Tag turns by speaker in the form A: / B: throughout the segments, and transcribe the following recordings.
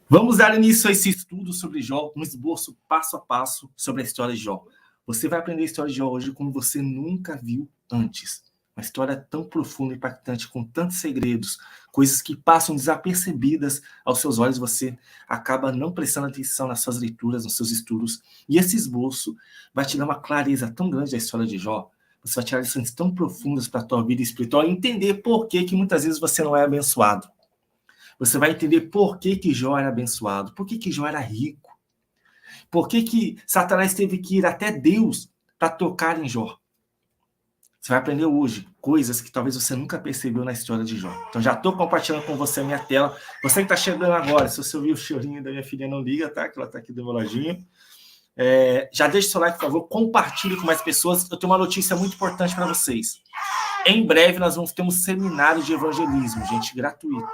A: Vamos dar início a esse estudo sobre Jó, um esboço passo a passo sobre a história de Jó. Você vai aprender a história de Jó hoje como você nunca viu antes. Uma história tão profunda e impactante, com tantos segredos, coisas que passam desapercebidas aos seus olhos, você acaba não prestando atenção nas suas leituras, nos seus estudos. E esse esboço vai te dar uma clareza tão grande da história de Jó. Você vai tirar lições tão profundas para a tua vida espiritual e entender por que muitas vezes você não é abençoado. Você vai entender por que Jó era abençoado, por que Jó era rico, por que Satanás teve que ir até Deus para tocar em Jó. Você vai aprender hoje coisas que talvez você nunca percebeu na história de Jó. Então já estou compartilhando com você a minha tela. Você que está chegando agora, se você ouvir o chorinho da minha filha, não liga, tá? Que ela está aqui do meu ladinho. Já deixe seu like, por favor, compartilhe com mais pessoas. Eu tenho uma notícia muito importante para vocês. Em breve nós vamos ter um seminário de evangelismo, gente, gratuito.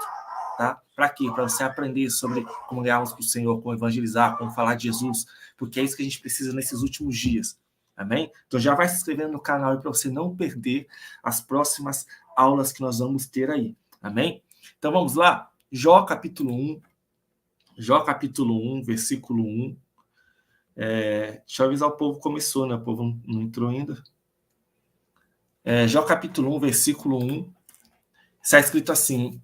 A: Tá? Para quê? Para você aprender sobre como ganharmos para o Senhor, como evangelizar, como falar de Jesus, porque é isso que a gente precisa nesses últimos dias. Amém? Então já vai se inscrevendo no canal para você não perder as próximas aulas que nós vamos ter aí. Amém? Então vamos lá. Jó capítulo 1. Jó capítulo 1, versículo 1. Deixa eu avisar o povo, começou, né? O povo não entrou ainda. Jó capítulo 1, versículo 1. Está escrito assim: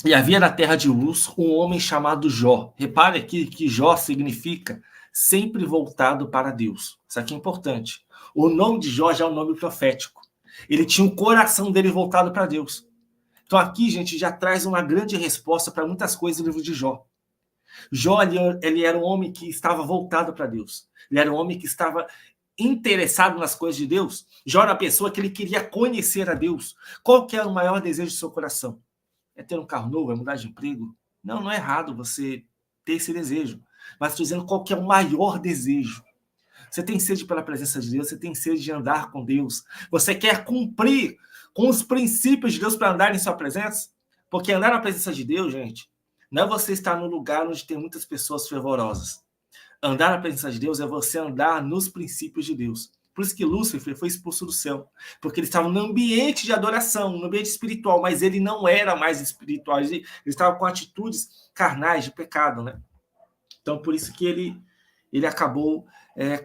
A: e havia na terra de Uz um homem chamado Jó. Repare aqui que Jó significa sempre voltado para Deus. Isso aqui é importante. O nome de Jó já é um nome profético. Ele tinha o coração dele voltado para Deus. Então aqui, gente, já traz uma grande resposta para muitas coisas no livro de Jó. Jó, ele era um homem que estava voltado para Deus. Ele era um homem que estava interessado nas coisas de Deus. Jó era a pessoa que ele queria conhecer a Deus. Qual que era o maior desejo do seu coração? É ter um carro novo, é mudar de emprego? Não é errado você ter esse desejo. Mas estou dizendo qual que é o maior desejo. Você tem sede pela presença de Deus, você tem sede de andar com Deus. Você quer cumprir com os princípios de Deus para andar em sua presença? Porque andar na presença de Deus, gente, não é você estar no lugar onde tem muitas pessoas fervorosas. Andar na presença de Deus é você andar nos princípios de Deus. Por isso que Lúcifer foi expulso do céu, porque ele estava no ambiente de adoração, no ambiente espiritual, mas ele não era mais espiritual, ele estava com atitudes carnais de pecado, né? Então, por isso que ele acabou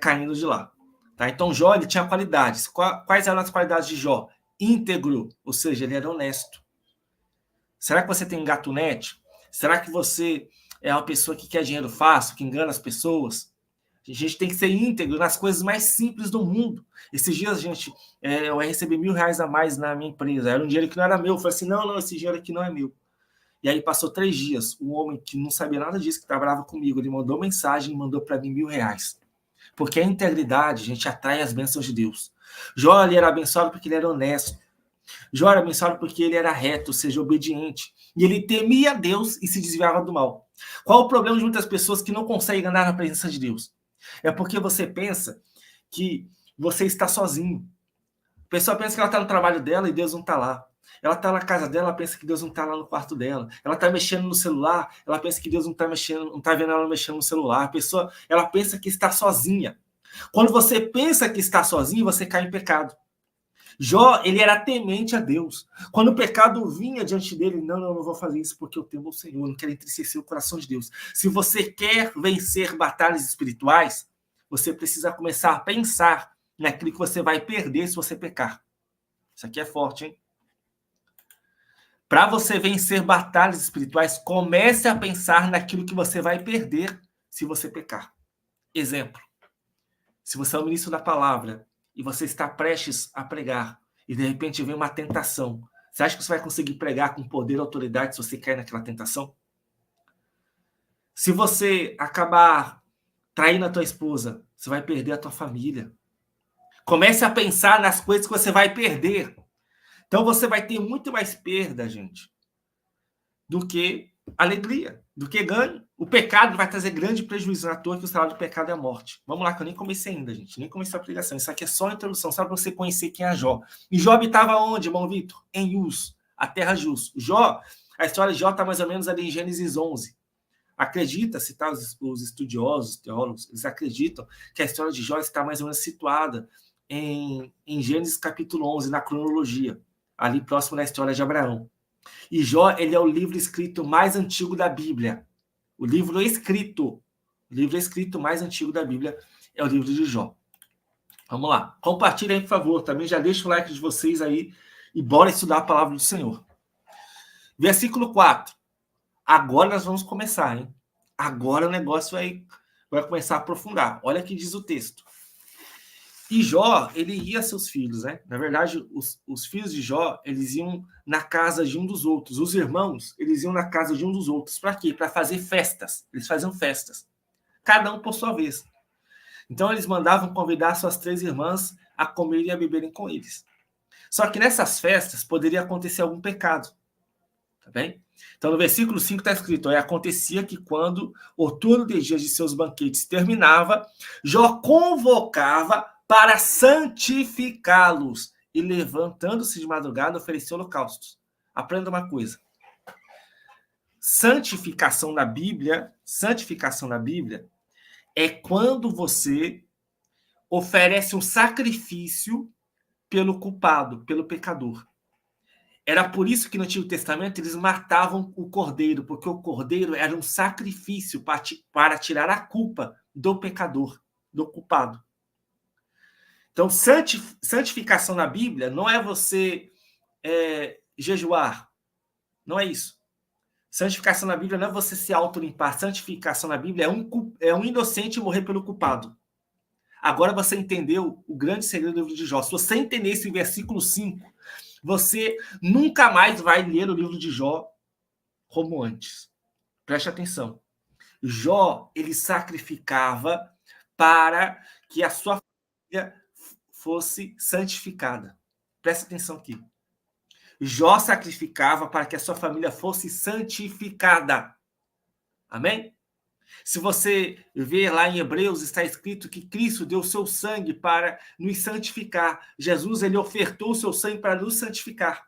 A: caindo de lá. Tá? Então, Jó, ele tinha qualidades. Quais eram as qualidades de Jó? Íntegro, ou seja, ele era honesto. Será que você tem gatunete? Será que você é uma pessoa que quer dinheiro fácil, que engana as pessoas? A gente tem que ser íntegro nas coisas mais simples do mundo. Esses dias, gente, eu recebi R$1.000 a mais na minha empresa. Era um dinheiro que não era meu. Eu falei assim, não, esse dinheiro aqui não é meu. E aí passou 3 dias. Um homem que não sabia nada disso, que estava bravo comigo, ele mandou mensagem e mandou para mim R$1.000. Porque a integridade, gente, atrai as bênçãos de Deus. Jó, ele era abençoado porque ele era honesto. Jó era abençoado porque ele era reto, ou seja, obediente. E ele temia Deus e se desviava do mal. Qual o problema de muitas pessoas que não conseguem andar na presença de Deus? É porque você pensa que você está sozinho. A pessoa pensa que ela está no trabalho dela e Deus não está lá. Ela está na casa dela, ela pensa que Deus não está lá no quarto dela. Ela está mexendo no celular, ela pensa que Deus não está mexendo, não está vendo ela mexendo no celular. A pessoa, ela pensa que está sozinha. Quando você pensa que está sozinho, você cai em pecado. Jó, ele era temente a Deus. Quando o pecado vinha diante dele, não vou fazer isso porque eu temo o Senhor, não quero entristecer o coração de Deus. Se você quer vencer batalhas espirituais, você precisa começar a pensar naquilo que você vai perder se você pecar. Isso aqui é forte, hein? Para você vencer batalhas espirituais, comece a pensar naquilo que você vai perder se você pecar. Exemplo. Se você é o ministro da palavra e você está prestes a pregar e de repente vem uma tentação, você acha que você vai conseguir pregar com poder e autoridade se você cair naquela tentação? Se você acabar traindo a tua esposa, você vai perder a tua família. Comece a pensar nas coisas que você vai perder. Então você vai ter muito mais perda, gente, do que alegria, do que ganho. O pecado vai trazer grande prejuízo, na toa que o salário do pecado é a morte. Vamos lá, que eu nem comecei ainda, gente. Nem comecei a pregação. Isso aqui é só a introdução, só para você conhecer quem é Jó. E Jó habitava onde, irmão Vitor? Em Uz, a terra de Uz. Jó, a história de Jó está mais ou menos ali em Gênesis 11. Acredita-se, tá? Os estudiosos, os teólogos, eles acreditam que a história de Jó está mais ou menos situada em Gênesis capítulo 11, na cronologia, ali próximo da história de Abraão. E Jó, ele é o livro escrito mais antigo da Bíblia. O livro escrito mais antigo da Bíblia é o livro de Jó. Vamos lá. Compartilha aí, por favor. Também já deixa o like de vocês aí e bora estudar a palavra do Senhor. Versículo 4. Agora nós vamos começar, hein? Agora o negócio vai começar a aprofundar. Olha o que diz o texto. E Jó, ele ia a seus filhos, né? Na verdade, os filhos de Jó, eles iam na casa de um dos outros. Os irmãos, eles iam na casa de um dos outros. Para quê? Para fazer festas. Eles faziam festas. Cada um por sua vez. Então, eles mandavam convidar suas 3 irmãs a comerem e a beberem com eles. Só que nessas festas poderia acontecer algum pecado. Tá bem? Então, no versículo 5 está escrito: acontecia que quando o turno de dias de seus banquetes terminava, Jó convocava para santificá-los e, levantando-se de madrugada, ofereceu holocaustos. Aprenda uma coisa. Santificação na Bíblia é quando você oferece um sacrifício pelo culpado, pelo pecador. Era por isso que no Antigo Testamento eles matavam o cordeiro, porque o cordeiro era um sacrifício para tirar a culpa do pecador, do culpado. Então, santificação na Bíblia não é você jejuar. Não é isso. Santificação na Bíblia não é você se autolimpar. Santificação na Bíblia é um inocente morrer pelo culpado. Agora você entendeu o grande segredo do livro de Jó. Se você entender esse versículo 5, você nunca mais vai ler o livro de Jó como antes. Preste atenção. Jó, ele sacrificava para que a sua família fosse santificada. Preste atenção aqui. Jó sacrificava para que a sua família fosse santificada. Amém? Se você ver lá em Hebreus, está escrito que Cristo deu o seu sangue para nos santificar. Jesus, ele ofertou o seu sangue para nos santificar.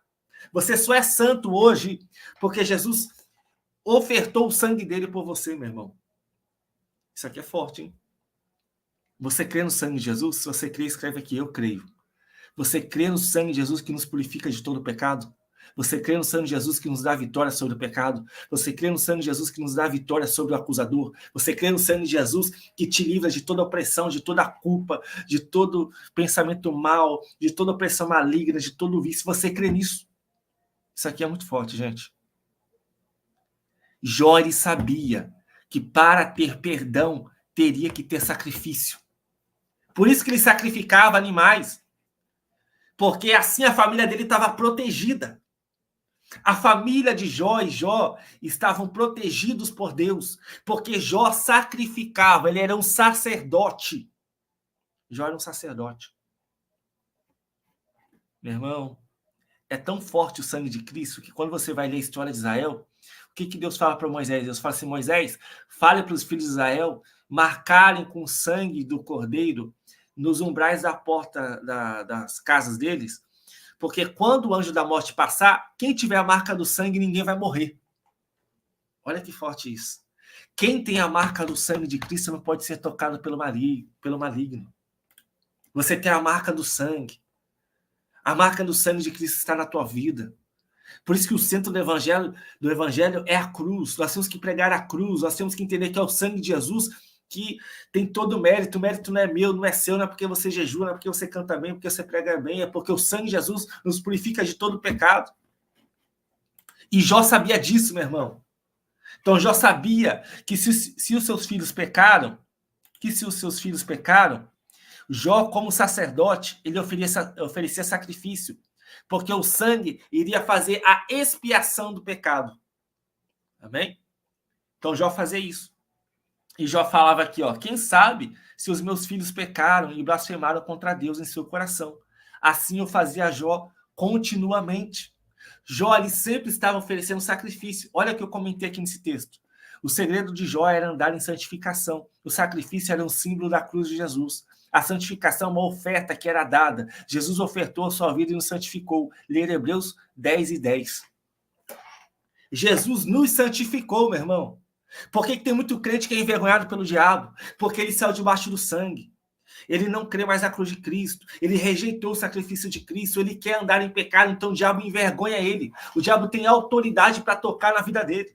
A: Você só é santo hoje porque Jesus ofertou o sangue dele por você, meu irmão. Isso aqui é forte, hein? Você crê no sangue de Jesus? Se você crê, escreve aqui: eu creio. Você crê no sangue de Jesus que nos purifica de todo pecado? Você crê no sangue de Jesus que nos dá vitória sobre o pecado? Você crê no sangue de Jesus que nos dá vitória sobre o acusador? Você crê no sangue de Jesus que te livra de toda opressão, de toda culpa, de todo pensamento mal, de toda opressão maligna, de todo vício? Você crê nisso? Isso aqui é muito forte, gente. Jó, ele sabia que para ter perdão teria que ter sacrifício. Por isso que ele sacrificava animais. Porque assim a família dele estava protegida. A família de Jó e Jó estavam protegidos por Deus, porque Jó sacrificava, ele era um sacerdote. Jó era um sacerdote. Meu irmão, é tão forte o sangue de Cristo que quando você vai ler a história de Israel, o que Deus fala para Moisés? Deus fala assim: Moisés, fale para os filhos de Israel marcarem com o sangue do cordeiro nos umbrais da porta das casas deles, porque quando o anjo da morte passar, quem tiver a marca do sangue, ninguém vai morrer. Olha que forte isso. Quem tem a marca do sangue de Cristo não pode ser tocado pelo maligno. Você tem a marca do sangue. A marca do sangue de Cristo está na tua vida. Por isso que o centro do evangelho é a cruz. Nós temos que pregar a cruz, nós temos que entender que é o sangue de Jesus que tem todo o mérito. O mérito não é meu, não é seu, não é porque você jejua, não é porque você canta bem, porque você prega bem, é porque o sangue de Jesus nos purifica de todo o pecado. E Jó sabia disso, meu irmão. Então Jó sabia que se os seus filhos pecaram, Jó, como sacerdote, ele oferecia sacrifício, porque o sangue iria fazer a expiação do pecado. Amém? Então Jó fazia isso. E Jó falava aqui, quem sabe se os meus filhos pecaram e blasfemaram contra Deus em seu coração. Assim eu fazia Jó continuamente. Jó, ele sempre estava oferecendo sacrifício. Olha o que eu comentei aqui nesse texto. O segredo de Jó era andar em santificação. O sacrifício era um símbolo da cruz de Jesus. A santificação é uma oferta que era dada. Jesus ofertou a sua vida e nos santificou. Ler Hebreus 10:10. Jesus nos santificou, meu irmão. Por que tem muito crente que é envergonhado pelo diabo? Porque ele saiu debaixo do sangue. Ele não crê mais na cruz de Cristo. Ele rejeitou o sacrifício de Cristo. Ele quer andar em pecado, então o diabo envergonha ele. O diabo tem autoridade para tocar na vida dele.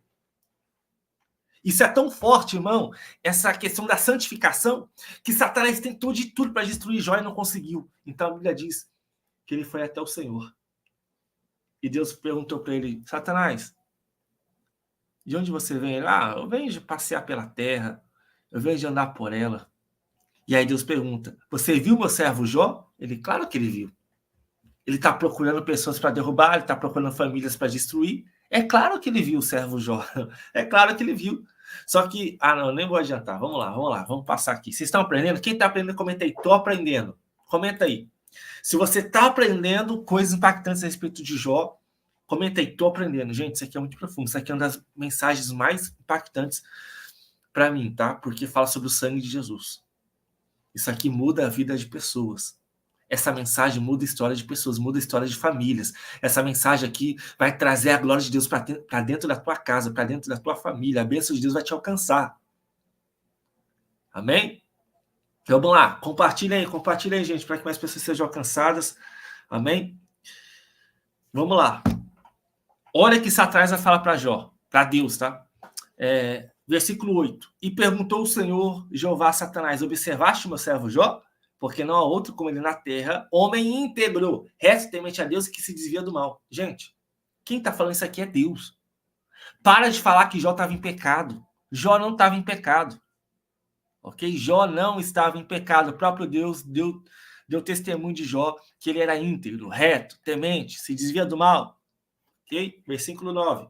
A: Isso é tão forte, irmão, essa questão da santificação, que Satanás tentou de tudo para destruir Jó e não conseguiu. Então a Bíblia diz que ele foi até o Senhor. E Deus perguntou para ele: Satanás, de onde você vem? Ele: eu venho de passear pela terra, eu venho de andar por ela. E aí Deus pergunta: você viu meu servo Jó? Ele: claro que ele viu. Ele está procurando pessoas para derrubar, ele está procurando famílias para destruir. É claro que ele viu o servo Jó. É claro que ele viu. Só que, não, nem vou adiantar. Vamos lá, vamos passar aqui. Vocês estão aprendendo? Quem está aprendendo, comenta aí. Estou aprendendo. Comenta aí. Se você está aprendendo coisas impactantes a respeito de Jó, comenta aí. Estou aprendendo. Gente, isso aqui é muito profundo. Isso aqui é uma das mensagens mais impactantes para mim, tá? Porque fala sobre o sangue de Jesus. Isso aqui muda a vida de pessoas. Essa mensagem muda a história de pessoas, muda a história de famílias. Essa mensagem aqui vai trazer a glória de Deus para dentro da tua casa, para dentro da tua família. A bênção de Deus vai te alcançar. Amém? Então, vamos lá. Compartilha aí, gente, para que mais pessoas sejam alcançadas. Amém? Vamos lá. Olha que Satanás vai falar para Jó, para Deus, tá? Versículo 8. E perguntou o Senhor Jeová a Satanás: observaste meu servo Jó? Porque não há outro como ele na terra, homem íntegro, reto temente a Deus e que se desvia do mal. Gente, quem está falando isso aqui é Deus. Para de falar que Jó estava em pecado. Jó não estava em pecado. Ok? Jó não estava em pecado. O próprio Deus deu testemunho de Jó que ele era íntegro, reto, temente, se desvia do mal. Ok? Versículo 9.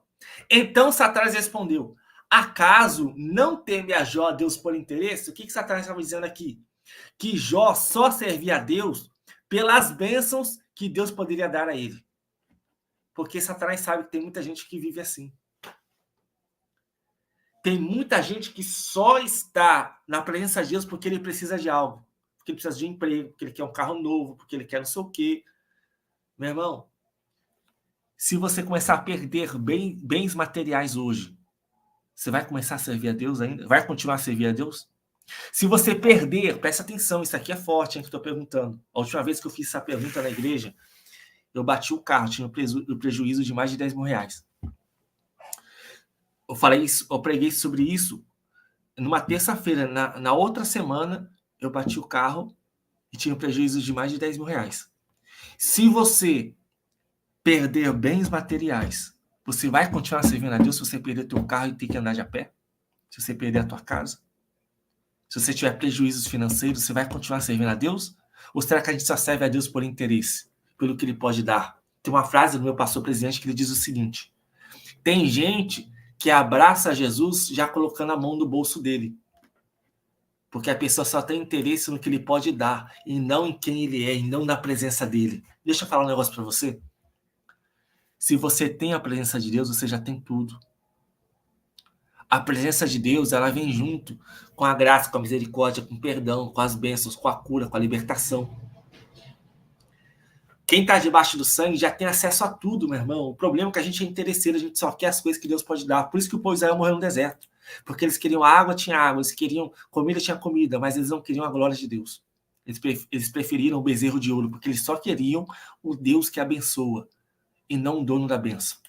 A: Então Satanás respondeu: acaso não teme a Jó Deus por interesse? O que Satanás estava dizendo aqui? Que Jó só servia a Deus pelas bênçãos que Deus poderia dar a ele. Porque Satanás sabe que tem muita gente que vive assim. Tem muita gente que só está na presença de Deus porque ele precisa de algo. Porque ele precisa de emprego, porque ele quer um carro novo, porque ele quer não sei o quê. Meu irmão, se você começar a perder bens materiais hoje, você vai começar a servir a Deus ainda? Vai continuar a servir a Deus? Se você perder, presta atenção, isso aqui é forte, hein, que eu estou perguntando. A última vez que eu fiz essa pergunta na igreja, eu bati o carro, tinha um prejuízo de mais de 10 mil reais. Eu preguei sobre isso numa terça-feira. Na outra semana, eu bati o carro e tinha um prejuízo de mais de 10 mil reais. Se você perder bens materiais, você vai continuar servindo a Deus se você perder teu carro e ter que andar de a pé? Se você perder a tua casa? Se você tiver prejuízos financeiros, você vai continuar servindo a Deus? Ou será que a gente só serve a Deus por interesse, pelo que ele pode dar? Tem uma frase do meu pastor presidente que ele diz o seguinte: tem gente que abraça Jesus já colocando a mão no bolso dele. Porque a pessoa só tem interesse no que ele pode dar, e não em quem ele é, e não na presença dele. Deixa eu falar um negócio para você. Se você tem a presença de Deus, você já tem tudo. A presença de Deus, ela vem junto com a graça, com a misericórdia, com o perdão, com as bênçãos, com a cura, com a libertação. Quem está debaixo do sangue já tem acesso a tudo, meu irmão. O problema é que a gente é interesseiro, a gente só quer as coisas que Deus pode dar. Por isso que o povo de Israel morreu no deserto. Porque eles queriam água, tinha água. Eles queriam comida, tinha comida. Mas eles não queriam a glória de Deus. Eles preferiram o bezerro de ouro, porque eles só queriam o Deus que abençoa e não o dono da bênção.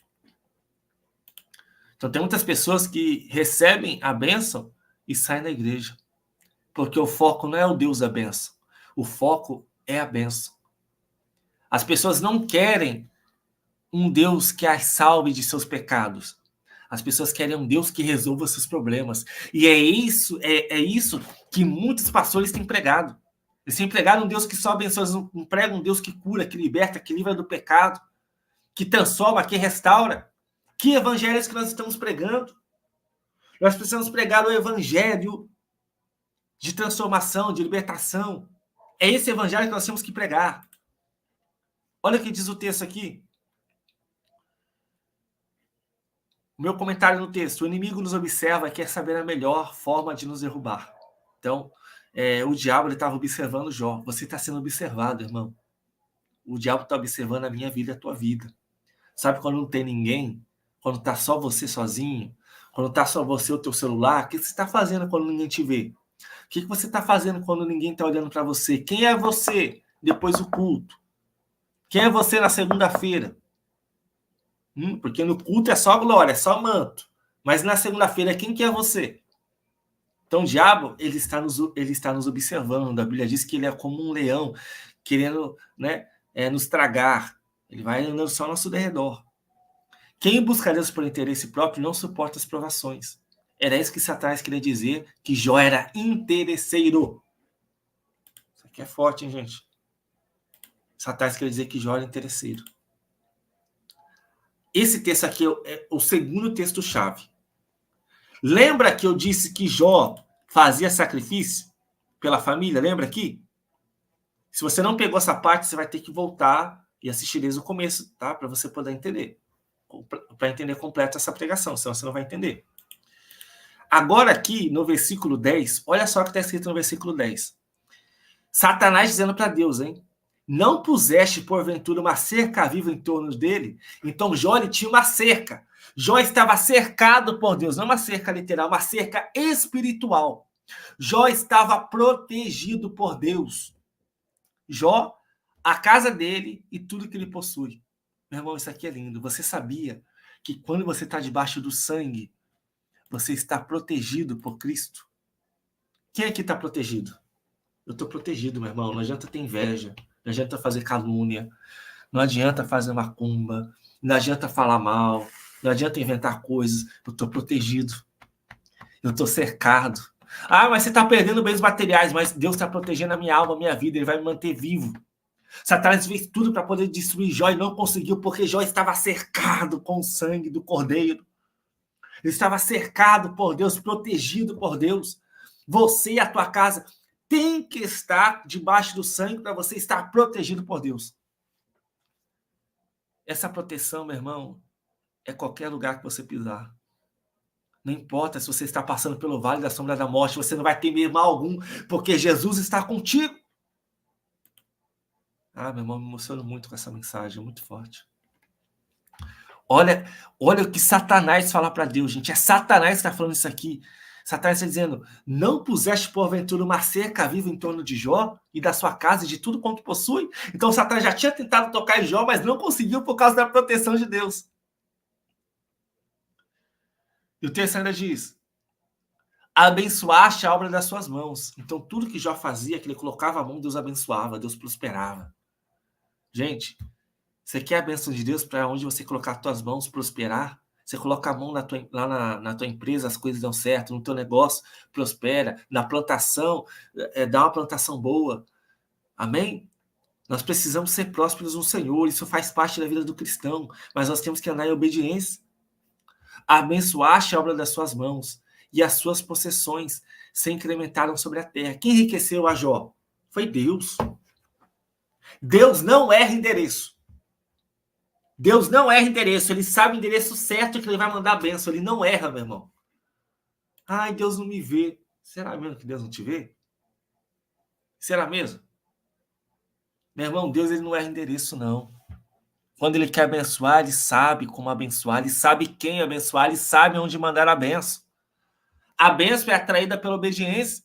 A: Então tem muitas pessoas que recebem a bênção e saem da igreja. Porque o foco não é o Deus da bênção. O foco é a bênção. As pessoas não querem um Deus que as salve de seus pecados. As pessoas querem um Deus que resolva seus problemas. E é isso que muitos pastores têm pregado. Eles têm pregado um Deus que só abençoa, não pregam um Deus que cura, que liberta, que livra do pecado, que transforma, que restaura. Que evangelhos que nós estamos pregando? Nós precisamos pregar o evangelho de transformação, de libertação. É esse evangelho que nós temos que pregar. Olha o que diz o texto aqui. O meu comentário no texto: o inimigo nos observa e quer saber a melhor forma de nos derrubar. Então, o diabo estava observando Jó. Você está sendo observado, irmão. O diabo está observando a minha vida e a tua vida. Sabe quando não tem ninguém? Quando está só você sozinho? Quando está só você e o teu celular? O que você está fazendo quando ninguém te vê? O que você está fazendo quando ninguém está olhando para você? Quem é você depois do culto? Quem é você na segunda-feira? Porque no culto é só glória, é só manto. Mas na segunda-feira, quem que é você? Então, o diabo, ele está nos observando. A Bíblia diz que ele é como um leão, querendo, né, nos tragar. Ele vai andando só ao nosso derredor. Quem busca Deus por interesse próprio não suporta as provações. Era isso que Satanás queria dizer, que Jó era interesseiro. Isso aqui é forte, hein, gente? Satanás queria dizer que Jó era interesseiro. Esse texto aqui é o segundo texto-chave. Lembra que eu disse que Jó fazia sacrifício pela família? Lembra aqui? Se você não pegou essa parte, você vai ter que voltar e assistir desde o começo, tá? Para você poder entender. Para entender completo essa pregação, senão você não vai entender. Agora aqui, no versículo 10, olha só o que está escrito no versículo 10. Satanás dizendo para Deus, hein? Não puseste, porventura, uma cerca viva em torno dele? Então Jó ele tinha uma cerca. Jó estava cercado por Deus, não uma cerca literal, uma cerca espiritual. Jó estava protegido por Deus. Jó, a casa dele e tudo que ele possui. Meu irmão, isso aqui é lindo. Você sabia que quando você está debaixo do sangue, você está protegido por Cristo? Quem aqui está protegido? Eu estou protegido, meu irmão. Não adianta ter inveja, não adianta fazer calúnia, não adianta fazer macumba, não adianta falar mal, não adianta inventar coisas. Eu estou protegido. Eu estou cercado. Ah, mas você está perdendo bens materiais, mas Deus está protegendo a minha alma, a minha vida. Ele vai me manter vivo. Satanás fez tudo para poder destruir Jó e não conseguiu, porque Jó estava cercado com o sangue do Cordeiro. Ele estava cercado por Deus, protegido por Deus. Você e a tua casa tem que estar debaixo do sangue para você estar protegido por Deus. Essa proteção, meu irmão, é qualquer lugar que você pisar. Não importa se você está passando pelo vale da sombra da morte, você não vai temer mal algum, porque Jesus está contigo. Ah, meu irmão, me emociono muito com essa mensagem, é muito forte. Olha o que Satanás fala para Deus, gente. É Satanás que está falando isso aqui. Satanás está dizendo, não puseste porventura uma cerca viva em torno de Jó e da sua casa e de tudo quanto possui? Então Satanás já tinha tentado tocar em Jó, mas não conseguiu por causa da proteção de Deus. E o texto ainda diz, abençoaste a obra das suas mãos. Então tudo que Jó fazia, que ele colocava a mão, Deus abençoava, Deus prosperava. Gente, você quer a bênção de Deus para onde você colocar as tuas mãos prosperar? Você coloca a mão lá na tua empresa, as coisas dão certo, no teu negócio prospera, na plantação, dá uma plantação boa. Amém? Nós precisamos ser prósperos no Senhor, isso faz parte da vida do cristão, mas nós temos que andar em obediência. Abençoaste a obra das suas mãos, e as suas possessões se incrementaram sobre a terra. Quem enriqueceu a Jó? Foi Deus. Deus não erra endereço. Deus não erra endereço, ele sabe o endereço certo que ele vai mandar a bênção, ele não erra, meu irmão. Ai, Deus não me vê. Será mesmo que Deus não te vê? Será mesmo? Meu irmão, Deus ele não erra endereço, não. Quando ele quer abençoar, ele sabe como abençoar, ele sabe quem abençoar, ele sabe onde mandar a bênção. A bênção é atraída pela obediência.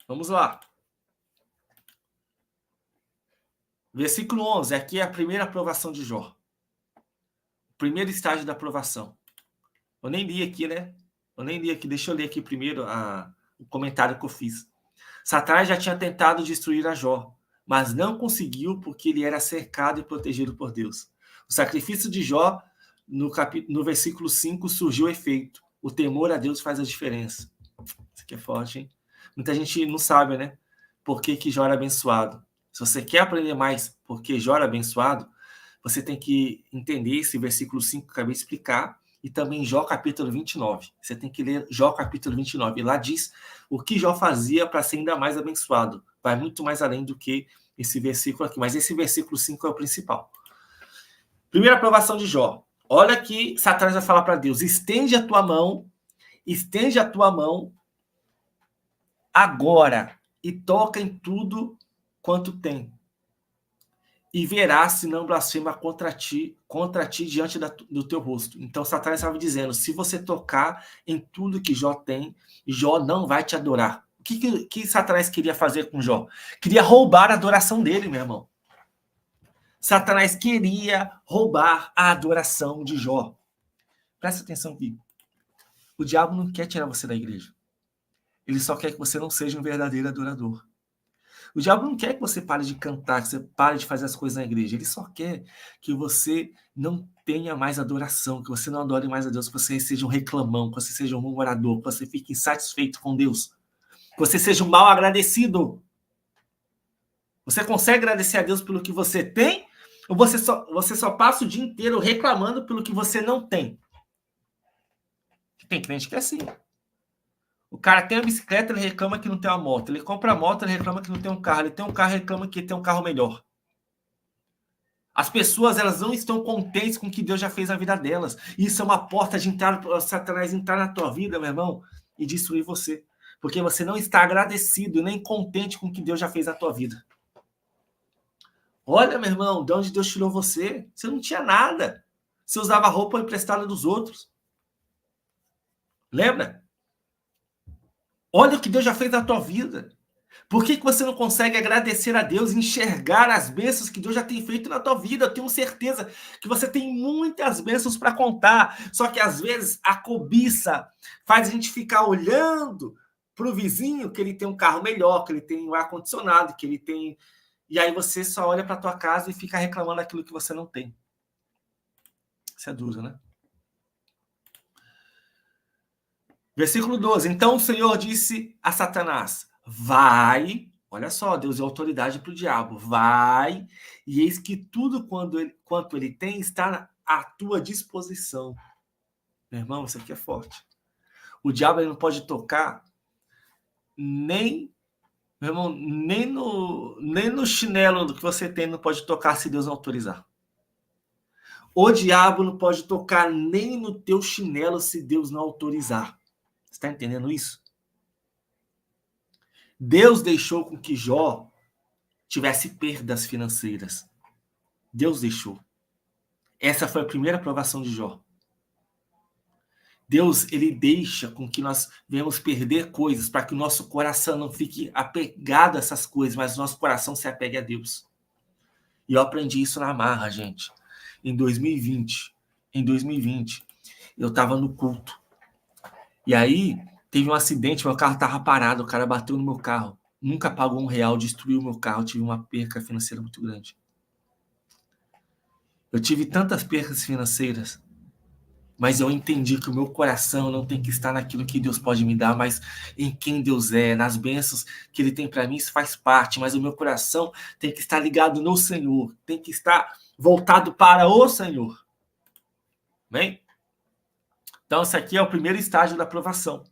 A: Vamos lá. Versículo 11, aqui é a primeira aprovação de Jó. O primeiro estágio da aprovação. Eu nem li aqui, né? Deixa eu ler aqui primeiro o comentário que eu fiz. Satanás já tinha tentado destruir a Jó, mas não conseguiu porque ele era cercado e protegido por Deus. O sacrifício de Jó, no versículo 5, surgiu o efeito. O temor a Deus faz a diferença. Isso aqui é forte, hein? Muita gente não sabe, né? Por que Jó era abençoado. Se você quer aprender mais por que Jó era abençoado, você tem que entender esse versículo 5 que eu acabei de explicar, e também Jó capítulo 29. Você tem que ler Jó capítulo 29. E lá diz o que Jó fazia para ser ainda mais abençoado. Vai muito mais além do que esse versículo aqui. Mas esse versículo 5 é o principal. Primeira aprovação de Jó. Olha que Satanás vai falar para Deus. Estende a tua mão agora e toca em tudo quanto tem. E verás se não blasfema contra ti diante do teu rosto. Então, Satanás estava dizendo, se você tocar em tudo que Jó tem, Jó não vai te adorar. O que Satanás queria fazer com Jó? Queria roubar a adoração dele, meu irmão. Satanás queria roubar a adoração de Jó. Presta atenção aqui. O diabo não quer tirar você da igreja. Ele só quer que você não seja um verdadeiro adorador. O diabo não quer que você pare de cantar, que você pare de fazer as coisas na igreja. Ele só quer que você não tenha mais adoração, que você não adore mais a Deus, que você seja um reclamão, que você seja um murmurador, que você fique insatisfeito com Deus, que você seja um mal agradecido. Você consegue agradecer a Deus pelo que você tem? Ou você só passa o dia inteiro reclamando pelo que você não tem? Tem crente que é assim. O cara tem a bicicleta, ele reclama que não tem uma moto. Ele compra a moto, ele reclama que não tem um carro. Ele tem um carro, ele reclama que tem um carro melhor. As pessoas, elas não estão contentes com o que Deus já fez na vida delas. Isso é uma porta de entrar para Satanás entrar na tua vida, meu irmão, e destruir você. Porque você não está agradecido nem contente com o que Deus já fez na tua vida. Olha, meu irmão, de onde Deus tirou você? Você não tinha nada. Você usava roupa emprestada dos outros. Lembra? Olha o que Deus já fez na tua vida. Por que você não consegue agradecer a Deus e enxergar as bênçãos que Deus já tem feito na tua vida? Eu tenho certeza que você tem muitas bênçãos para contar. Só que às vezes a cobiça faz a gente ficar olhando para o vizinho que ele tem um carro melhor, que ele tem um ar-condicionado, que ele tem... E aí você só olha para a tua casa e fica reclamando daquilo que você não tem. Isso é duro, né? Versículo 12. Então o Senhor disse a Satanás: vai, olha só, Deus deu autoridade para o diabo, vai, e eis que tudo quanto ele tem está à tua disposição. Meu irmão, isso aqui é forte. O diabo ele não pode tocar nem, meu irmão, nem no chinelo que você tem, não pode tocar se Deus não autorizar. O diabo não pode tocar nem no teu chinelo se Deus não autorizar. Você está entendendo isso? Deus deixou com que Jó tivesse perdas financeiras. Deus deixou. Essa foi a primeira provação de Jó. Deus, ele deixa com que nós venhamos perder coisas para que o nosso coração não fique apegado a essas coisas, mas o nosso coração se apegue a Deus. E eu aprendi isso na marra, gente. Em 2020, eu estava no culto. E aí, teve um acidente, meu carro estava parado, o cara bateu no meu carro. Nunca pagou R$1, destruiu o meu carro, tive uma perca financeira muito grande. Eu tive tantas percas financeiras, mas eu entendi que o meu coração não tem que estar naquilo que Deus pode me dar, mas em quem Deus é, nas bênçãos que Ele tem para mim, isso faz parte, mas o meu coração tem que estar ligado no Senhor, tem que estar voltado para o Senhor. Amém? Então, esse aqui é o primeiro estágio da provação.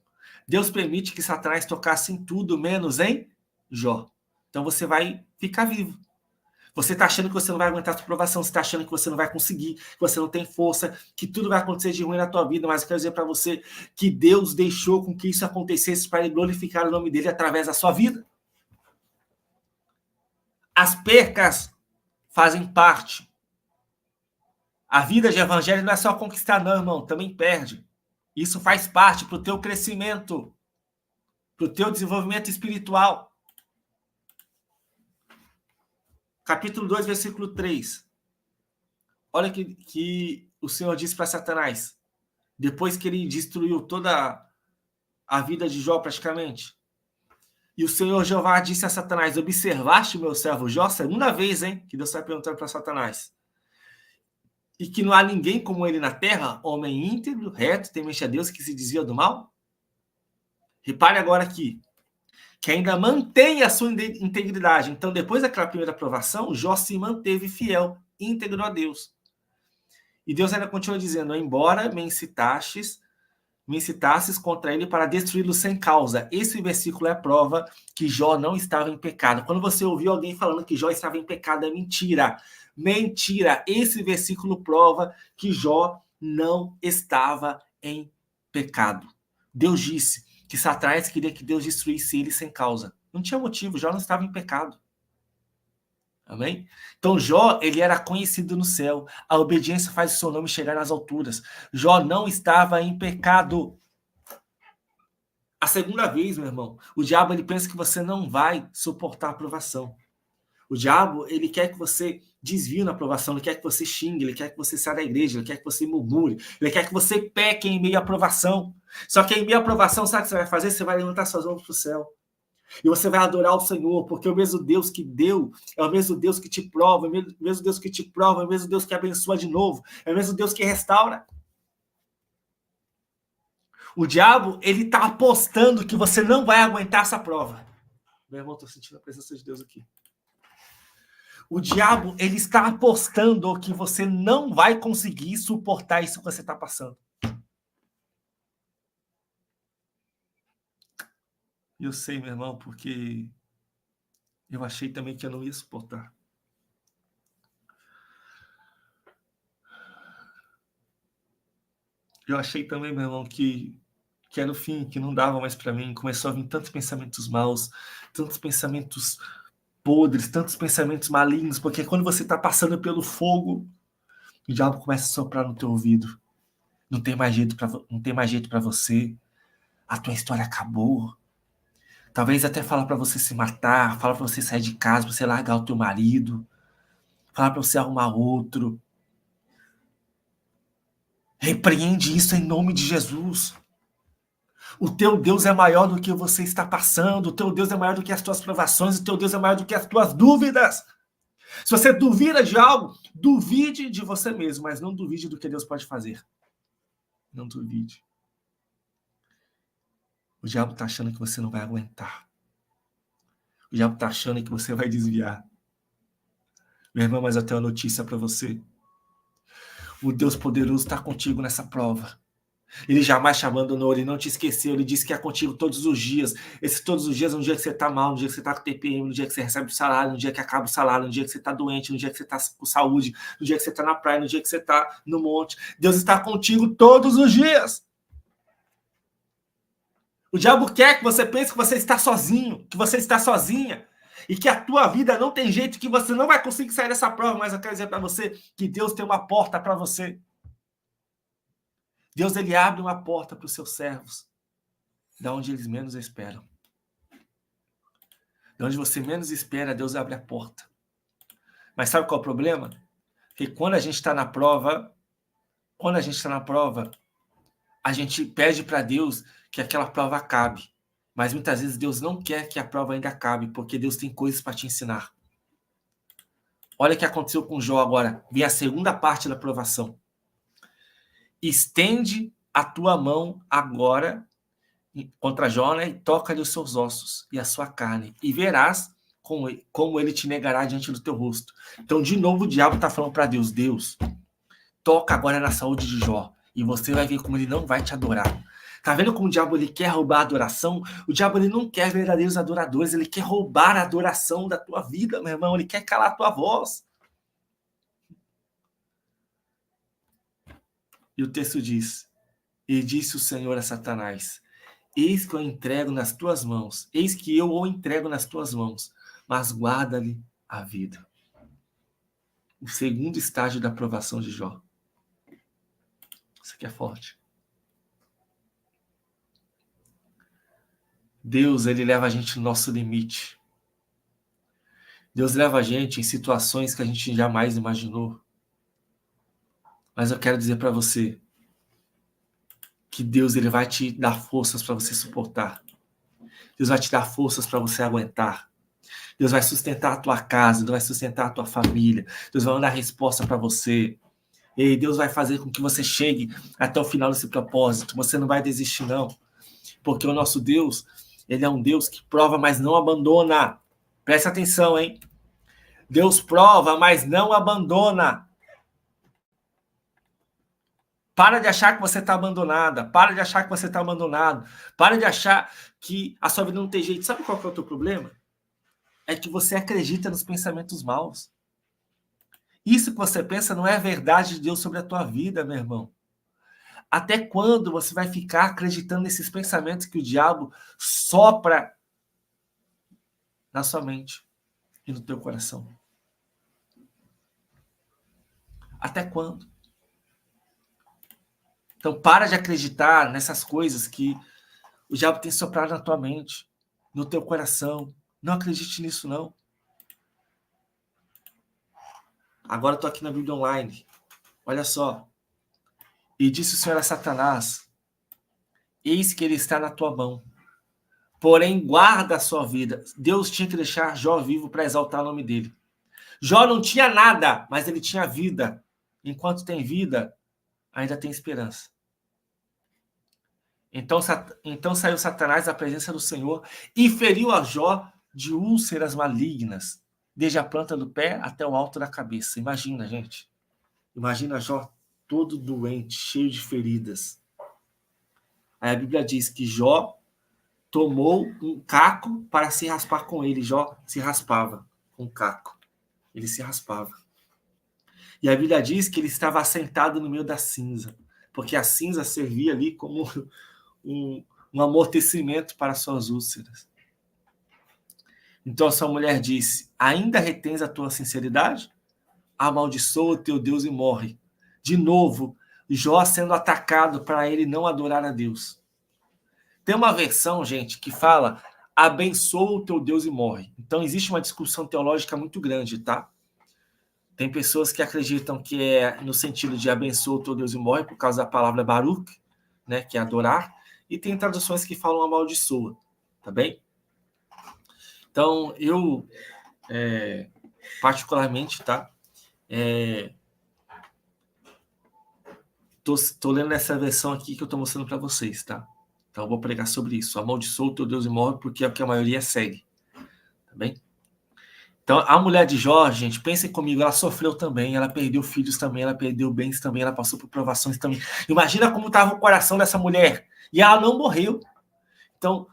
A: Deus permite que Satanás tocasse em tudo, menos em Jó. Então, você vai ficar vivo. Você está achando que você não vai aguentar a sua provação, você está achando que você não vai conseguir, que você não tem força, que tudo vai acontecer de ruim na tua vida, mas eu quero dizer para você que Deus deixou com que isso acontecesse para Ele glorificar o nome dEle através da sua vida. As percas fazem parte. A vida de evangelho não é só conquistar, não, irmão, também perde. Isso faz parte para o teu crescimento, para o teu desenvolvimento espiritual. Capítulo 2, versículo 3. Olha que o Senhor disse para Satanás, depois que ele destruiu toda a vida de Jó praticamente. E o Senhor Jeová disse a Satanás, observaste o meu servo Jó? Segunda vez, hein, que Deus está perguntando para Satanás. E que não há ninguém como ele na terra, homem íntegro, reto, temente a Deus, que se desvia do mal? Repare agora aqui, que ainda mantém a sua integridade. Então, depois daquela primeira provação, Jó se manteve fiel, íntegro a Deus. E Deus ainda continua dizendo, embora me incitasses contra ele para destruí-lo sem causa. Esse versículo é a prova que Jó não estava em pecado. Quando você ouviu alguém falando que Jó estava em pecado, é mentira. Mentira. Esse versículo prova que Jó não estava em pecado. Deus disse que Satanás queria que Deus destruísse ele sem causa. Não tinha motivo, Jó não estava em pecado. Amém? Então Jó, ele era conhecido no céu. A obediência faz o seu nome chegar nas alturas. Jó não estava em pecado. A segunda vez, meu irmão, o diabo ele pensa que você não vai suportar a provação. O diabo, ele quer que você desvie na aprovação, ele quer que você xingue, ele quer que você saia da igreja, ele quer que você murmure, ele quer que você peque em meio à aprovação. Só que em meio à aprovação, sabe o que você vai fazer? Você vai levantar suas mãos para o céu. E você vai adorar o Senhor, porque o mesmo Deus que deu é o mesmo Deus que te prova, é o mesmo Deus que te prova, é o mesmo Deus que abençoa de novo, é o mesmo Deus que restaura. O diabo, ele está apostando que você não vai aguentar essa prova. Meu irmão, estou sentindo a presença de Deus aqui. O diabo, ele está apostando que você não vai conseguir suportar isso que você está passando. Eu sei, meu irmão, porque eu achei também que eu não ia suportar. Eu achei também, meu irmão, que era o fim, que não dava mais para mim. Começou a vir tantos pensamentos maus, tantos pensamentos podres, tantos pensamentos malignos, porque quando você está passando pelo fogo, o diabo começa a soprar no teu ouvido. Não tem mais jeito para você. A tua história acabou. Talvez até falar para você se matar, falar para você sair de casa, para você largar o teu marido, falar para você arrumar outro. Repreende isso em nome de Jesus. O teu Deus é maior do que você está passando, o teu Deus é maior do que as tuas provações, o teu Deus é maior do que as tuas dúvidas. Se você duvida de algo, duvide de você mesmo, mas não duvide do que Deus pode fazer. Não duvide. O diabo está achando que você não vai aguentar. O diabo está achando que você vai desviar. Meu irmão, mas eu tenho uma notícia para você. O Deus poderoso está contigo nessa prova. Ele jamais te abandonou, ele não te esqueceu, ele disse que é contigo todos os dias. Esses todos os dias, no dia que você está mal, no dia que você está com TPM, no dia que você recebe o salário, no dia que acaba o salário, no dia que você está doente, no dia que você está com saúde, no dia que você está na praia, no dia que você está no monte. Deus está contigo todos os dias. O diabo quer que você pense que você está sozinho, que você está sozinha, e que a tua vida não tem jeito, que você não vai conseguir sair dessa prova, mas eu quero dizer para você que Deus tem uma porta para você. Deus, ele abre uma porta para os seus servos, da onde eles menos esperam. De onde você menos espera, Deus abre a porta. Mas sabe qual é o problema? Que quando a gente está na prova, a gente pede para Deus que aquela prova acabe. Mas muitas vezes Deus não quer que a prova ainda acabe, porque Deus tem coisas para te ensinar. Olha o que aconteceu com Jó agora. Vem a segunda parte da provação. Estende a tua mão agora contra Jó, né, e toca-lhe os seus ossos e a sua carne, e verás como ele te negará diante do teu rosto. Então, de novo, o diabo está falando para Deus, Deus, toca agora na saúde de Jó, e você vai ver como ele não vai te adorar. Tá vendo como o diabo ele quer roubar a adoração? O diabo ele não quer verdadeiros adoradores, ele quer roubar a adoração da tua vida, meu irmão, ele quer calar a tua voz. E o texto diz, e disse o Senhor a Satanás, eis que eu entrego nas tuas mãos, eis que eu o entrego nas tuas mãos, mas guarda-lhe a vida. O segundo estágio da aprovação de Jó. Isso aqui é forte. Deus, ele leva a gente no nosso limite. Deus leva a gente em situações que a gente jamais imaginou. Mas eu quero dizer para você que Deus, ele vai te dar forças para você suportar. Deus vai te dar forças para você aguentar. Deus vai sustentar a tua casa, Deus vai sustentar a tua família. Deus vai dar resposta para você. E Deus vai fazer com que você chegue até o final desse propósito. Você não vai desistir, não. Porque o nosso Deus, ele é um Deus que prova, mas não abandona. Presta atenção, hein? Deus prova, mas não abandona. Para de achar que você está abandonada. Para de achar que você está abandonado. Para de achar que a sua vida não tem jeito. Sabe qual que é o teu problema? É que você acredita nos pensamentos maus. Isso que você pensa não é a verdade de Deus sobre a tua vida, meu irmão. Até quando você vai ficar acreditando nesses pensamentos que o diabo sopra na sua mente e no teu coração? Até quando? Então, para de acreditar nessas coisas que o diabo tem soprado na tua mente, no teu coração. Não acredite nisso, não. Agora eu estou aqui na Bíblia Online. Olha só. E disse o Senhor a Satanás: eis que ele está na tua mão, porém guarda a sua vida. Deus tinha que deixar Jó vivo para exaltar o nome dele. Jó não tinha nada, mas ele tinha vida. Enquanto tem vida, ainda tem esperança. Então saiu Satanás da presença do Senhor e feriu a Jó de úlceras malignas, desde a planta do pé até o alto da cabeça. Imagina, gente. Imagina Jó todo doente, cheio de feridas. Aí a Bíblia diz que Jó tomou um caco para se raspar com ele. Jó se raspava com o caco. Ele se raspava. E a Bíblia diz que ele estava assentado no meio da cinza, porque a cinza servia ali como um amortecimento para suas úlceras. Então a sua mulher disse: ainda retens a tua sinceridade? Amaldiçoa o teu Deus e morre. De novo, Jó sendo atacado para ele não adorar a Deus. Tem uma versão, gente, que fala: abençoa o teu Deus e morre. Então existe uma discussão teológica muito grande, tá? Tem pessoas que acreditam que é no sentido de abençoa o teu Deus e morre por causa da palavra Baruch, né, que é adorar, e tem traduções que falam amaldiçoa, tá bem? Então, eu, particularmente, tá? Tô lendo essa versão aqui que eu tô mostrando para vocês, tá? Então, eu vou pregar sobre isso. Amaldiçoa o teu Deus e morre, porque é o que a maioria segue, tá bem? Então, a mulher de Jó, gente, pensem comigo, ela sofreu também, ela perdeu filhos também, ela perdeu bens também, ela passou por provações também. Imagina como estava o coração dessa mulher. E ela não morreu. Então,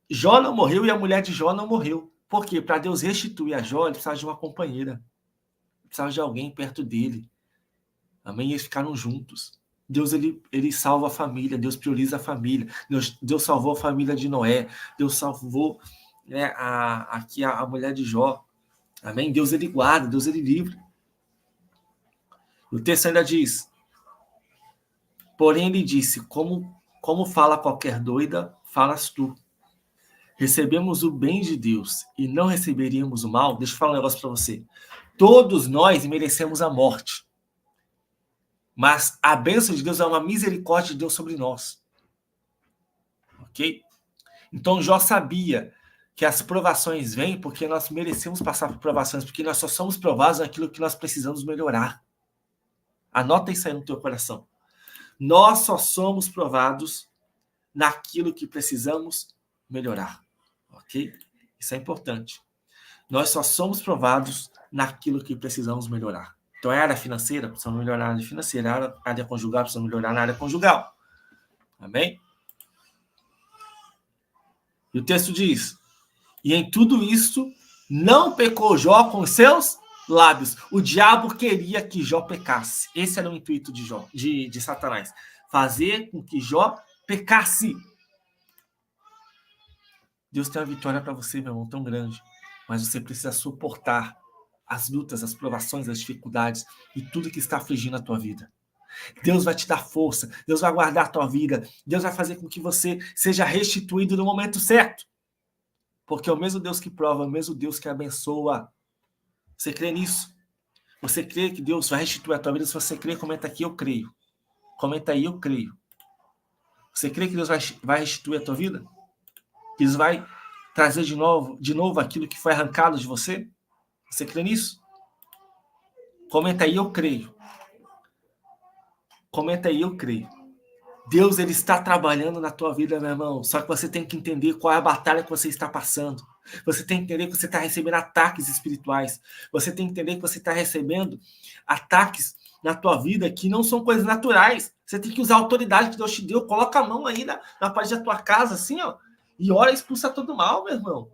A: Jó não morreu e a mulher de Jó não morreu. Por quê? Para Deus restituir a Jó, ele precisava de uma companheira. Ele precisava de alguém perto dele. Amém? E eles ficaram juntos. Deus, ele salva a família, Deus prioriza a família. Deus salvou a família de Noé. Deus salvou, né, aqui a mulher de Jó. Amém? Deus, ele guarda, Deus, ele livra. O texto ainda diz: porém, ele disse: como fala qualquer doida, falas tu. Recebemos o bem de Deus e não receberíamos o mal. Deixa eu falar um negócio para você. Todos nós merecemos a morte. Mas a bênção de Deus é uma misericórdia de Deus sobre nós. Ok? Então Jó sabia que as provações vêm porque nós merecemos passar por provações, porque nós só somos provados naquilo que nós precisamos melhorar. Anota isso aí no teu coração. Nós só somos provados naquilo que precisamos melhorar. Ok? Isso é importante. Nós só somos provados naquilo que precisamos melhorar. Então, é área financeira, precisamos melhorar na área financeira. Área conjugal, precisamos melhorar na área conjugal. Amém? E o texto diz: e em tudo isso, não pecou Jó com seus lábios. O diabo queria que Jó pecasse. Esse era o intuito de Jó, de Satanás. Fazer com que Jó pecasse. Deus tem uma vitória para você, meu irmão, tão grande. Mas você precisa suportar as lutas, as provações, as dificuldades e tudo que está afligindo a tua vida. Deus vai te dar força, Deus vai guardar a tua vida, Deus vai fazer com que você seja restituído no momento certo. Porque é o mesmo Deus que prova, é o mesmo Deus que abençoa. Você crê nisso? Você crê que Deus vai restituir a tua vida? Se você crê, comenta aqui, eu creio. Comenta aí, eu creio. Você crê que Deus vai restituir a tua vida? Que Deus vai trazer de novo aquilo que foi arrancado de você? Você crê nisso? Comenta aí, eu creio. Comenta aí, eu creio. Deus, ele está trabalhando na tua vida, meu irmão. Só que você tem que entender qual é a batalha que você está passando. Você tem que entender que você está recebendo ataques espirituais. Você tem que entender que você está recebendo ataques na tua vida que não são coisas naturais. Você tem que usar a autoridade que Deus te deu. Coloca a mão aí na parede da tua casa, assim, ó. E ora, expulsa todo mal, meu irmão.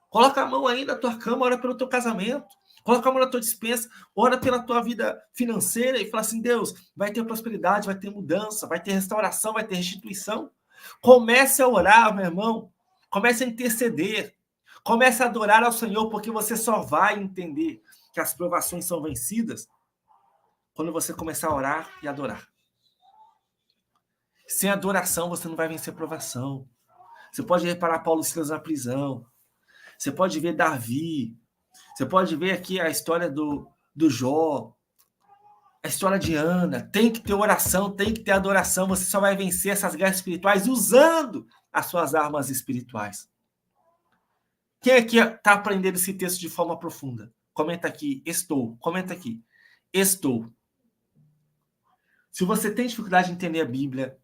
A: Coloca a mão aí na tua cama, ora pelo teu casamento. Coloca a mão na tua despensa, ora pela tua vida financeira e fala assim: Deus, vai ter prosperidade, vai ter mudança, vai ter restauração, vai ter restituição. Comece a orar, meu irmão. Comece a interceder. Comece a adorar ao Senhor, porque você só vai entender que as provações são vencidas quando você começar a orar e adorar. Sem adoração, você não vai vencer a provação. Você pode reparar Paulo e Silas na prisão. Você pode ver Davi. Você pode ver aqui a história do do Jó, a história de Ana. Tem que ter oração, tem que ter adoração. Você só vai vencer essas guerras espirituais usando as suas armas espirituais. Quem aqui está aprendendo esse texto de forma profunda? Comenta aqui, estou. Comenta aqui, estou. Se você tem dificuldade de entender a Bíblia,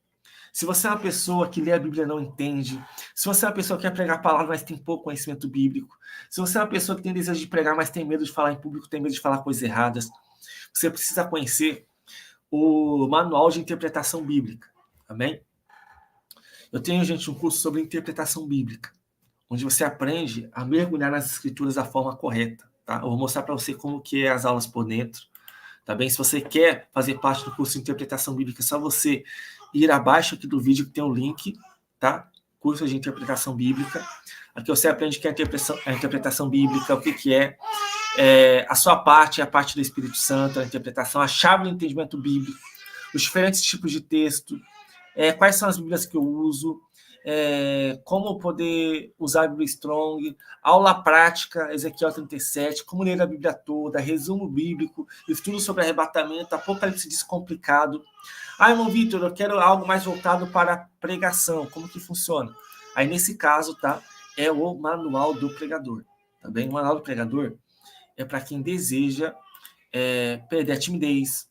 A: se você é uma pessoa que lê a Bíblia e não entende, se você é uma pessoa que quer pregar a palavra, mas tem pouco conhecimento bíblico, se você é uma pessoa que tem desejo de pregar, mas tem medo de falar em público, tem medo de falar coisas erradas, você precisa conhecer o manual de interpretação bíblica. Amém? Eu tenho, gente, um curso sobre interpretação bíblica, onde você aprende a mergulhar nas escrituras da forma correta. Tá? Eu vou mostrar para você como que é as aulas por dentro. Tá bem? Se você quer fazer parte do curso de interpretação bíblica, é só você ir abaixo aqui do vídeo que tem o link, tá? Curso de interpretação bíblica. Aqui você aprende que é a interpretação bíblica, o que é a sua parte, a parte do Espírito Santo, a interpretação, a chave do entendimento bíblico, os diferentes tipos de texto, quais são as Bíblias que eu uso, como poder usar a Bíblia Strong, aula prática, Ezequiel 37, como ler a Bíblia toda, resumo bíblico, estudo sobre arrebatamento, Apocalipse Descomplicado. Irmão Vitor, eu quero algo mais voltado para a pregação, como que funciona? Aí, nesse caso, tá? É o Manual do Pregador, tá bem? O Manual do Pregador é para quem deseja perder a timidez,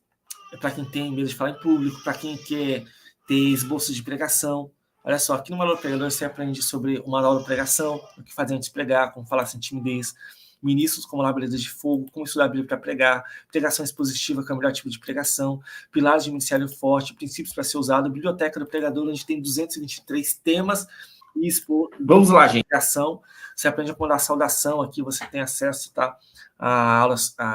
A: é para quem tem medo de falar em público, para quem quer ter esboços de pregação. Olha só, aqui no Manual do Pregador você aprende sobre o manual da pregação, o que fazer antes de pregar, como falar sem timidez, ministros como labaredas de fogo, como estudar a Bíblia para pregar, pregação expositiva, que é o melhor tipo de pregação, pilares de ministério forte, princípios para ser usado, biblioteca do pregador, onde tem 223 temas e expor. Vamos lá, gente. Ação, você aprende a mandar saudação aqui, você tem acesso, tá? A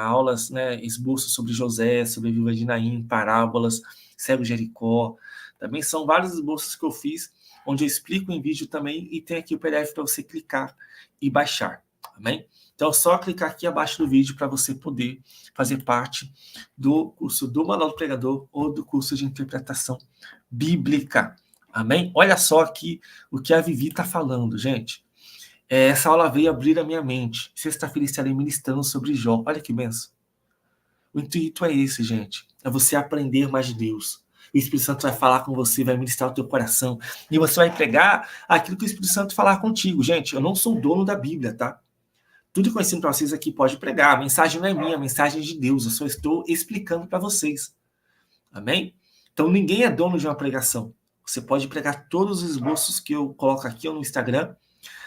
A: aulas, né, esboços sobre José, sobre a viúva de Naim, parábolas, cego Jericó. Também são vários esboços que eu fiz, onde eu explico em vídeo também, e tem aqui o PDF para você clicar e baixar, amém? Então, é só clicar aqui abaixo do vídeo para você poder fazer parte do curso do Manual do Pregador ou do curso de interpretação bíblica, amém? Olha só aqui o que a Vivi está falando, gente. Essa aula veio abrir a minha mente. Sexta-feira estarei ministrando sobre Jó. Olha que benção. O intuito é esse, gente. É você aprender mais de Deus. O Espírito Santo vai falar com você, vai ministrar o teu coração. E você vai pregar aquilo que o Espírito Santo falar contigo. Gente, eu não sou dono da Bíblia, tá? Tudo que eu ensino para vocês aqui pode pregar. A mensagem não é minha, a mensagem é de Deus. Eu só estou explicando para vocês. Amém? Então, ninguém é dono de uma pregação. Você pode pregar todos os esboços que eu coloco aqui ou no Instagram.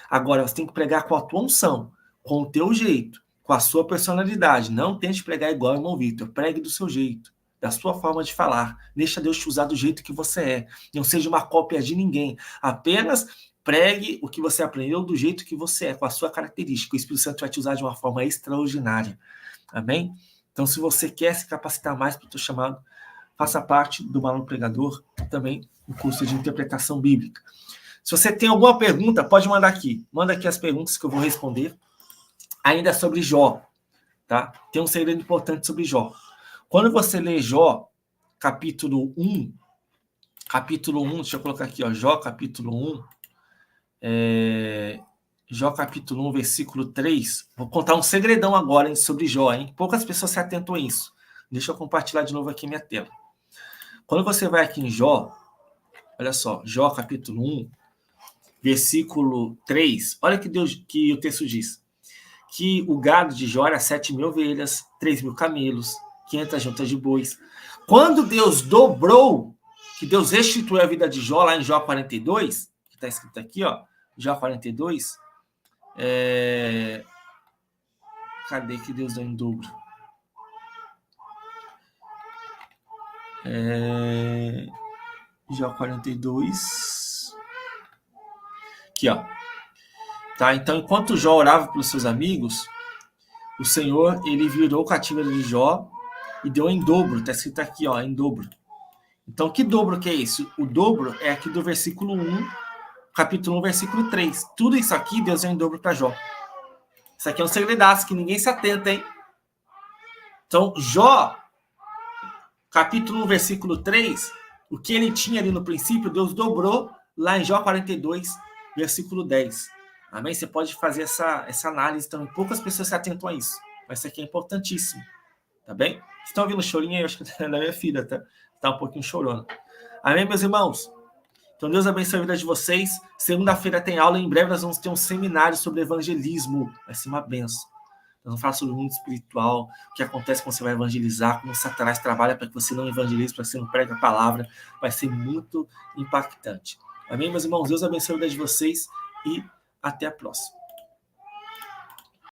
A: Agora, você tem que pregar com a tua unção, com o teu jeito, com a sua personalidade. Não tente pregar igual o irmão Vitor. Pregue do seu jeito, da sua forma de falar. Deixa Deus te usar do jeito que você é. Não seja uma cópia de ninguém. Apenas pregue o que você aprendeu do jeito que você é, com a sua característica. O Espírito Santo vai te usar de uma forma extraordinária. Amém? Então, se você quer se capacitar mais para o teu chamado, faça parte do Manual do Pregador, também o curso de interpretação bíblica. Se você tem alguma pergunta, pode mandar aqui. Manda aqui as perguntas que eu vou responder. Ainda sobre Jó, tá? Tem um segredo importante sobre Jó. Quando você lê Jó, capítulo 1, deixa eu colocar aqui, ó, Jó, capítulo 1, Jó, capítulo 1, versículo 3. Vou contar um segredão agora, hein, sobre Jó, hein? Poucas pessoas se atentam a isso. Deixa eu compartilhar de novo aqui minha tela. Quando você vai aqui em Jó, olha só, Jó, capítulo 1, versículo 3, olha que o texto diz. Que o gado de Jó era 7.000 ovelhas, 3.000 camelos, 500 juntas de bois. Quando Deus dobrou, que Deus restituiu a vida de Jó, lá em Jó 42, que está escrito aqui, ó, Jó 42, cadê que Deus deu em dobro? Jó 42, aqui, ó. Tá? Então, enquanto Jó orava pelos seus amigos, o Senhor, ele virou o cativeiro de Jó e deu em dobro. Está escrito aqui, ó, em dobro. Então, que dobro que é isso? O dobro é aqui do versículo 1, capítulo 1, versículo 3. Tudo isso aqui, Deus deu em dobro para Jó. Isso aqui é um segredaço que ninguém se atenta, hein? Então, Jó, capítulo 1, versículo 3, o que ele tinha ali no princípio, Deus dobrou lá em Jó 42, versículo 10. Amém? Você pode fazer essa análise também. Poucas pessoas se atentam a isso. Mas isso aqui é importantíssimo. tá bem? Vocês estão ouvindo o chorinho aí? Eu acho que é da minha filha, tá um pouquinho chorona. Amém, meus irmãos? Então, Deus abençoe a vida de vocês. Segunda-feira tem aula. Em breve nós vamos ter um seminário sobre evangelismo. Vai ser uma benção. Nós vamos falar sobre o mundo espiritual, o que acontece quando você vai evangelizar, como Satanás trabalha para que você não evangelize, para que você não pregue a palavra. Vai ser muito impactante. Amém, meus irmãos? Deus abençoe a vida de vocês e até a próxima.